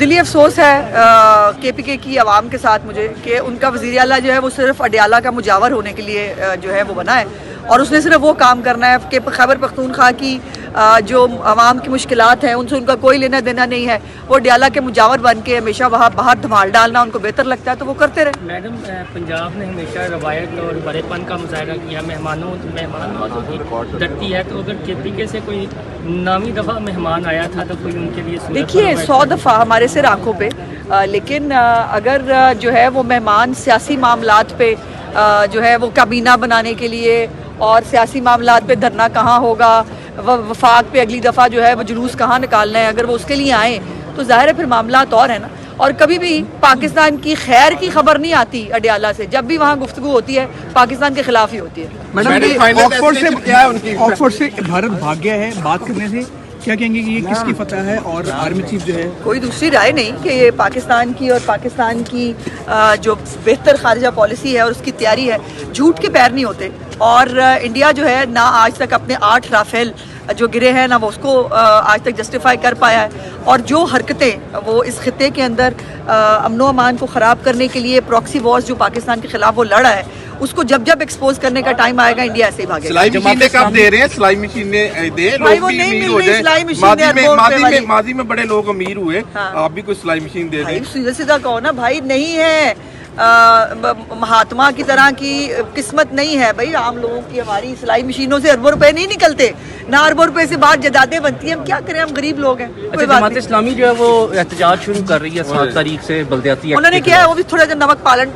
دلی افسوس ہے کے پی کے کی عوام کے ساتھ مجھے کہ ان کا وزیر اعلیٰ جو ہے وہ صرف اڈیالہ کا مجاور ہونے کے لیے جو ہے وہ بنا ہے اور اس نے صرف وہ کام کرنا ہے کہ خیبر پختونخوا کی جو عوام کی مشکلات ہیں ان سے ان کا کوئی لینا دینا نہیں ہے. وہ اڈیالہ کے مجاور بن کے ہمیشہ وہاں باہر دھمال ڈالنا ان کو بہتر لگتا ہے تو وہ کرتے رہے. میڈم پنجاب نے ہمیشہ روایت اور بڑے پن کا مظاہرہ کیا, مہمان نوازی کی دھرتی ہے, تو اگر کے پی کے سے کوئی 9ویں دفعہ مہمان آیا تھا تو کوئی ان کے لیے دیکھیے 100 دفعہ ہمارے سر آنکھوں پہ, لیکن اگر جو ہے وہ مہمان سیاسی معاملات پہ جو ہے وہ کابینہ بنانے کے لیے اور سیاسی معاملات پہ دھرنا کہاں ہوگا, وفاق پہ اگلی دفعہ جو ہے وہ جلوس کہاں نکالنا ہے, اگر وہ اس کے لیے آئیں تو ظاہر ہے پھر معاملات اور ہیں نا. اور کبھی بھی پاکستان کی خیر کی خبر نہیں آتی اڈیالہ سے, جب بھی وہاں گفتگو ہوتی ہے پاکستان کے خلاف ہی ہوتی ہے. آکسفورڈ سے بھارت بھاگ گیا ہے, بات کرنے سے کیا کہیں گے کہ یہ کس کی فتح ہے اور آرمی چیف جو ہے کوئی دوسری رائے نہیں کہ یہ پاکستان کی اور پاکستان کی جو بہتر خارجہ پالیسی ہے اور اس کی تیاری ہے, جھوٹ کے پیر نہیں ہوتے. اور انڈیا جو ہے نہ آج تک اپنے 8 رافیل جو گرے ہیں نہ وہ اس کو آج تک جسٹیفائی کر پایا ہے, اور جو حرکتیں وہ اس خطے کے اندر امن و امان کو خراب کرنے کے لیے پراکسی وارز جو پاکستان کے خلاف وہ لڑا ہے اس کو جب جب ایکسپوز کرنے کا ٹائم آئے گا انڈیا ایسے ہی بھاگے گا. سلائی مشینیں کب دے رہے ہیں؟ سلائی مشینیں دے, لوگ بھی امیر ہو جائیں. ماضی میں بڑے لوگ امیر ہوئے, آپ بھی کوئی سلائی مشین دے دیں. سیدھا سیدھا کہو نا بھائی, نہیں ہے مہاتما کی طرح کی قسمت نہیں ہے بھائی عام لوگوں کی. ہماری سلائی مشینوں سے اربوں روپے نہیں نکلتے, نہ اربوں روپے سے بعد جائیدادیں بنتی ہیں. ہم کیا کریں, ہم غریب لوگ ہیں. جماعت اسلامی جو ہے وہ احتجاج شروع کر رہی ہے 7 تاریخ سے بلدیاتی. انہوں نے کیا ہے وہ بھی تھوڑا جا نمک پالن